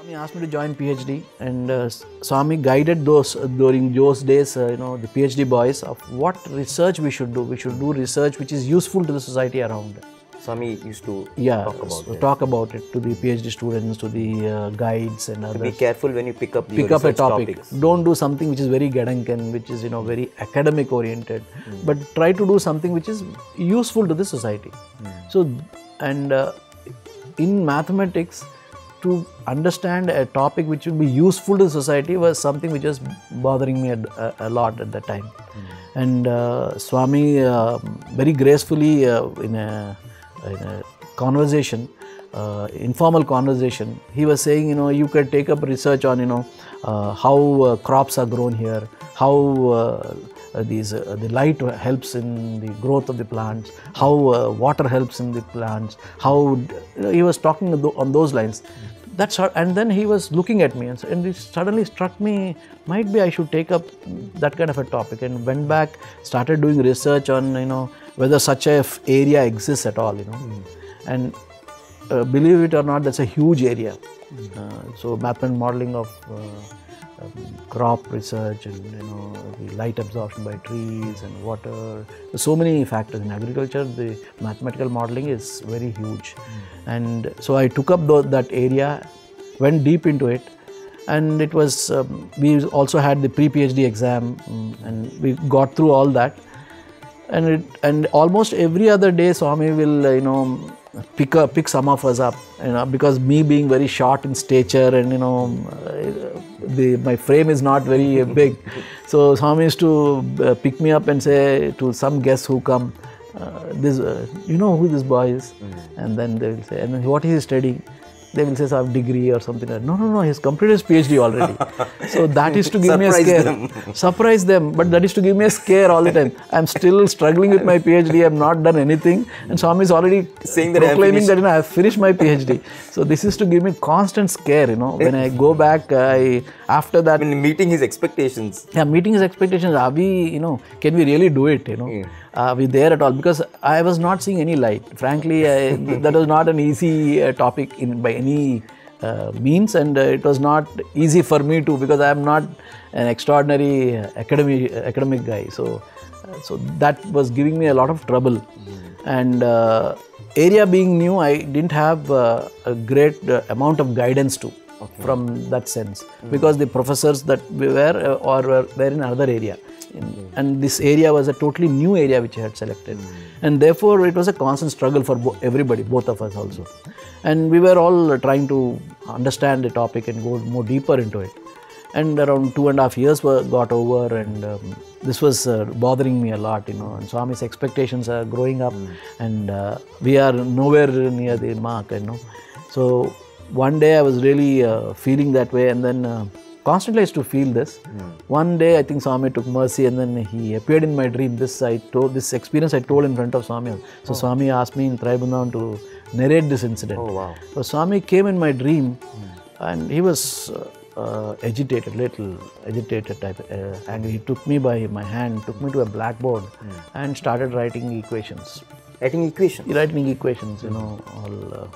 He asked me to join PhD, and Swami guided those during those days, the PhD boys of what research we should do. We should do research which is useful to the society around. Swami used to talk about it to the PhD students, to the guides and others. Be careful when you pick up a topic. Topics. Don't do something which is very gadankan, which is very academic oriented, but try to do something which is useful to the society. So, and in mathematics, to understand a topic which would be useful to society was something which was bothering me a lot at that time. And Swami very gracefully in a conversation, informal conversation, he was saying, you could take up research on, how crops are grown here, how the light helps in the growth of the plants, how water helps in the plants, how he was talking on those lines. And then he was looking at me, and it suddenly struck me, might be I should take up that kind of a topic, and went back, started doing research on whether such a area exists at all, and believe it or not, that's a huge area. So mathematical modeling of crop research and the light absorption by trees and water. There's so many factors in agriculture. The mathematical modeling is very huge, and so I took up that area, went deep into it, and it was we also had the pre-PhD exam, and we got through all that, and almost every other day Swami will pick some of us up, because me being very short in stature and my frame is not very big, so Swami used to pick me up and say to some guests who come, you know who this boy is? And then they will say, and what is he studying? They will say some degree or something. No, he's completed his PhD already. So that is to give me a scare. Surprise them. But that is to give me a scare all the time. I'm still struggling with my PhD. I've not done anything. And Swami is already saying that proclaiming that I have finished my PhD. So this is to give me constant scare, When I go back, after that... meeting his expectations. Yeah, meeting his expectations. Are we, can we really do it, Are we there at all? Because I was not seeing any light. Frankly, that was not an easy topic by any means, and it was not easy for me too, because I am not an extraordinary academic guy. So that was giving me a lot of trouble. And area being new, I didn't have a great amount of guidance too. From that sense, because the professors that we were in another area. And this area was a totally new area which I had selected, and therefore it was a constant struggle for everybody, both of us also, and we were all trying to understand the topic and go more deeper into it. And around 2.5 years got over, and this was bothering me a lot, and Swami's expectations are growing up, and we are nowhere near the mark, So one day I was really feeling that way, and then constantly I used to feel this. One day I think Swami took mercy, and then he appeared in my dream. This experience I told in front of Swami. So Swami asked me in Tribundan to narrate this incident. Oh, wow. So Swami came in my dream, and he was little agitated type, angry. He took me by my hand, took me to a blackboard, and started writing equations. Writing equations, all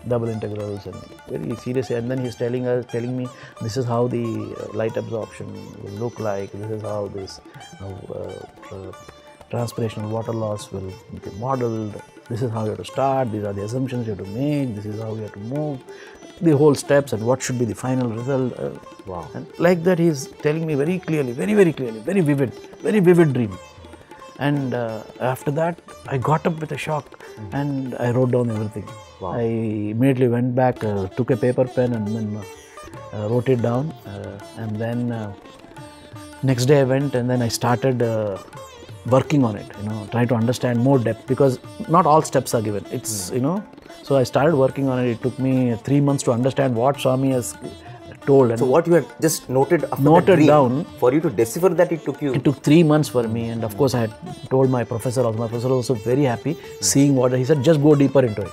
double integrals and very serious. And then he's telling me, this is how the light absorption will look like. This is how this transpirational water loss will be modeled. This is how you have to start. These are the assumptions you have to make. This is how you have to move. The whole steps and what should be the final result. Wow! And like that, he's telling me very clearly, very clearly, very vivid dream. And after that, I got up with a shock, and I wrote down everything. Wow. I immediately went back, took a paper pen, and then wrote it down. And then next day I went, and then I started working on it, trying to understand more depth, because not all steps are given. It's, so I started working on it. It took me 3 months to understand what Swami has told. And so what you had just noted down, for you to decipher that, it took 3 months for me. And of course I had told my professor also. My professor was also very happy seeing what he said, just go deeper into it.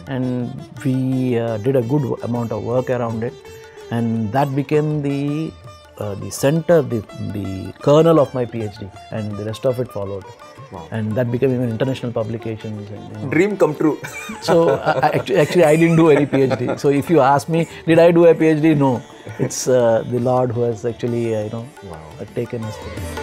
And we did a good amount of work around it, and that became the the center, the kernel of my PhD, and the rest of it followed. Wow. And that became even international publications. And, Dream come true. So actually, I didn't do any PhD. So if you ask me, did I do a PhD? No. It's the Lord who has actually, taken us there.